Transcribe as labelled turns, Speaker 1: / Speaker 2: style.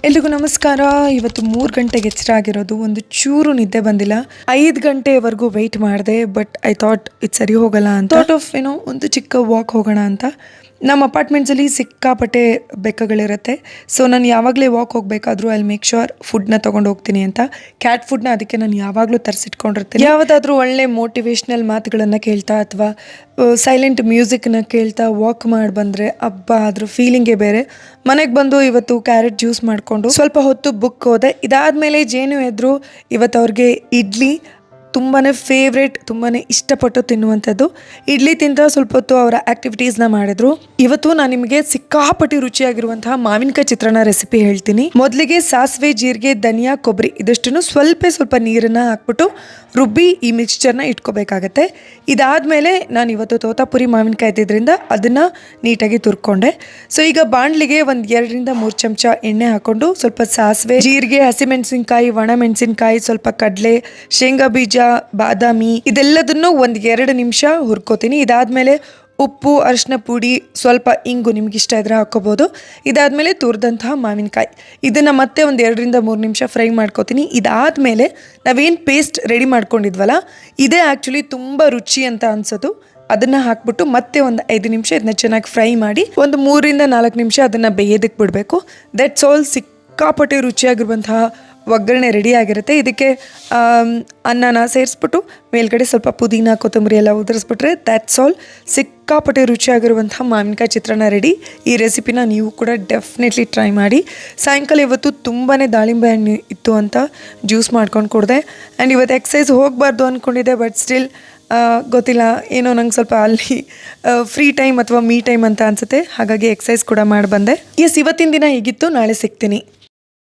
Speaker 1: ಎಲ್ರಿಗೂ ನಮಸ್ಕಾರ. ಇವತ್ತು 3 ಗಂಟೆಗೆ ಎಚ್ಚರ ಆಗಿರೋದು. ಒಂದು ಚೂರು ನಿದ್ದೆ ಬಂದಿಲ್ಲ. 5 ಗಂಟೆವರೆಗೂ ವೆಯ್ಟ್ ಮಾಡಿದೆ. ಬಟ್ ಐ ಥಾಟ್ ಇದು ಸರಿ ಹೋಗಲ್ಲ ಅಂತ ಒಂದು ಚಿಕ್ಕ ವಾಕ್ ಹೋಗೋಣ ಅಂತ. ನಮ್ಮ ಅಪಾರ್ಟ್ಮೆಂಟ್ಸಲ್ಲಿ ಸಿಕ್ಕಾಪಟ್ಟೆ ಬೆಕ್ಕಗಳಿರುತ್ತೆ. ಸೊ ನಾನು ಯಾವಾಗಲೇ ವಾಕ್ ಹೋಗಬೇಕಾದ್ರೂ ಅಲ್ಲಿ ಮೇಕ್ ಶ್ಯೂರ್ ಫುಡ್ನ ತೊಗೊಂಡು ಹೋಗ್ತೀನಿ ಅಂತ. ಕ್ಯಾಟ್ ಫುಡ್ನ ಅದಕ್ಕೆ ನಾನು ಯಾವಾಗಲೂ ತರಿಸಿಟ್ಕೊಂಡಿರ್ತೀನಿ. ಯಾವುದಾದ್ರೂ ಒಳ್ಳೆ ಮೋಟಿವೇಶ್ನಲ್ ಮಾತುಗಳನ್ನು ಕೇಳ್ತಾ ಅಥವಾ ಸೈಲೆಂಟ್ ಮ್ಯೂಸಿಕ್ನ ಕೇಳ್ತಾ ವಾಕ್ ಮಾಡಿ ಬಂದರೆ ಅಬ್ಬಾ ಅದ್ರ ಫೀಲಿಂಗೇ ಬೇರೆ. ಮನೆಗೆ ಬಂದು ಇವತ್ತು ಕ್ಯಾರೆಟ್ ಜ್ಯೂಸ್ ಮಾಡಿಕೊಂಡು ಸ್ವಲ್ಪ ಹೊತ್ತು ಬುಕ್ ಹೋದೆ. ಇದಾದಮೇಲೆ ಜೇನು ಎದ್ರು. ಇವತ್ತು ಅವ್ರಿಗೆ ಇಡ್ಲಿ ತುಂಬಾ ಫೇವ್ರೇಟ್, ತುಂಬಾ ಇಷ್ಟಪಟ್ಟು ತಿನ್ನುವಂಥದ್ದು. ಇಡ್ಲಿ ತಿಂತ ಸ್ವಲ್ಪ ಹೊತ್ತು ಅವರ ಆ್ಯಕ್ಟಿವಿಟೀಸ್ನ ಮಾಡಿದ್ರು. ಇವತ್ತು ನಾನು ನಿಮಗೆ ಸಿಕ್ಕಾಪಟ್ಟಿ ರುಚಿಯಾಗಿರುವಂತಹ ಮಾವಿನಕಾಯಿ ಚಿತ್ರಾನ್ನ ರೆಸಿಪಿ ಹೇಳ್ತೀನಿ. ಮೊದಲಿಗೆ ಸಾಸಿವೆ, ಜೀರಿಗೆ, ಧನಿಯಾ, ಕೊಬ್ಬರಿ ಇದಷ್ಟನ್ನು ಸ್ವಲ್ಪ ನೀರನ್ನು ಹಾಕ್ಬಿಟ್ಟು ರುಬ್ಬಿ ಈ ಮಿಕ್ಸ್ಚರ್ನ ಇಟ್ಕೋಬೇಕಾಗತ್ತೆ. ಇದಾದಮೇಲೆ ನಾನು ಇವತ್ತು ತೋತಾಪುರಿ ಮಾವಿನಕಾಯಿ ಇದ್ದಿದ್ದರಿಂದ ಅದನ್ನು ನೀಟಾಗಿ ತುರ್ಕೊಂಡೆ. ಸೊ ಈಗ ಬಾಣಲಿಗೆ ಒಂದು 2 ರಿಂದ 3 ಚಮಚ ಎಣ್ಣೆ ಹಾಕ್ಕೊಂಡು ಸ್ವಲ್ಪ ಸಾಸಿವೆ, ಜೀರಿಗೆ, ಹಸಿಮೆಣಸಿನ್ಕಾಯಿ, ಒಣಮೆಣಸಿನ್ಕಾಯಿ, ಸ್ವಲ್ಪ ಕಡಲೆ, ಶೇಂಗಾ ಬೀಜ, ಬಾದಾಮಿ ಇದೆಲ್ಲದನ್ನು ಒಂದು 2 ನಿಮಿಷ ಹುರ್ಕೋತೀನಿ. ಇದಾದಮೇಲೆ ಉಪ್ಪು, ಅರಿಶಿನ ಪುಡಿ, ಸ್ವಲ್ಪ ಇಂಗು ನಿಮ್ಗೆ ಇಷ್ಟ ಇದ್ರೆ ಹಾಕ್ಕೋಬೋದು. ಇದಾದಮೇಲೆ ತುರಿದಂತಹ ಮಾವಿನಕಾಯಿ ಇದನ್ನು ಮತ್ತೆ ಒಂದು 2 ರಿಂದ 3 ನಿಮಿಷ ಫ್ರೈ ಮಾಡ್ಕೋತೀನಿ. ಇದಾದಮೇಲೆ ನಾವೇನು ಪೇಸ್ಟ್ ರೆಡಿ ಮಾಡ್ಕೊಂಡಿದ್ವಲ್ಲ ಇದೇ ಆ್ಯಕ್ಚುಲಿ ತುಂಬ ರುಚಿ ಅಂತ ಅನ್ಸೋದು. ಅದನ್ನು ಹಾಕ್ಬಿಟ್ಟು ಮತ್ತೆ ಒಂದು 5 ನಿಮಿಷ ಇದನ್ನ ಚೆನ್ನಾಗಿ ಫ್ರೈ ಮಾಡಿ ಒಂದು 3 ರಿಂದ 4 ನಿಮಿಷ ಅದನ್ನು ಬೇಯೋದಕ್ಕೆ ಬಿಡಬೇಕು. That's all. ಸಿಕ್ಕಾಪಟ್ಟೆ ರುಚಿಯಾಗಿರುವಂತಹ ಒಗ್ಗರಣೆ ರೆಡಿ ಆಗಿರುತ್ತೆ. ಇದಕ್ಕೆ ಅನ್ನನ ಸೇರಿಸ್ಬಿಟ್ಟು ಮೇಲ್ಗಡೆ ಸ್ವಲ್ಪ ಪುದೀನ, ಕೊತ್ತಂಬರಿ ಎಲ್ಲ ಉದುರಿಸ್ಬಿಟ್ರೆ ದ್ಯಾಟ್ಸ್ ಆಲ್. ಸಿಕ್ಕಾಪಟ್ಟೆ ರುಚಿಯಾಗಿರುವಂತಹ ಮಾವಿನಕಾಯಿ ಚಿತ್ರಾನ್ನ ರೆಡಿ. ಈ ರೆಸಿಪಿನ ನೀವು ಕೂಡ ಡೆಫಿನೆಟ್ಲಿ ಟ್ರೈ ಮಾಡಿ. ಸಾಯಂಕಾಲ ಇವತ್ತು ತುಂಬಾ ದಾಳಿಂಬೆ ಹಣ್ಣು ಇತ್ತು ಅಂತ ಜ್ಯೂಸ್ ಮಾಡ್ಕೊಂಡು ಕೊಡಿದೆ. ಆ್ಯಂಡ್ ಇವತ್ತು ಎಕ್ಸಸೈಸ್ ಹೋಗಬಾರ್ದು ಅಂದ್ಕೊಂಡಿದ್ದೆ. ಬಟ್ ಸ್ಟಿಲ್ ಗೊತ್ತಿಲ್ಲ, ಏನೋ ನಂಗೆ ಸ್ವಲ್ಪ ಅಲ್ಲಿ ಫ್ರೀ ಟೈಮ್ ಅಥವಾ ಮೀ ಟೈಮ್ ಅಂತ ಅನಿಸುತ್ತೆ. ಹಾಗಾಗಿ ಎಕ್ಸಸೈಸ್ ಕೂಡ ಮಾಡಿ ಬಂದೆ. ಇವತ್ತಿನ ದಿನ ಹೀಗಿತ್ತು. ನಾಳೆ ಸಿಗ್ತೀನಿ.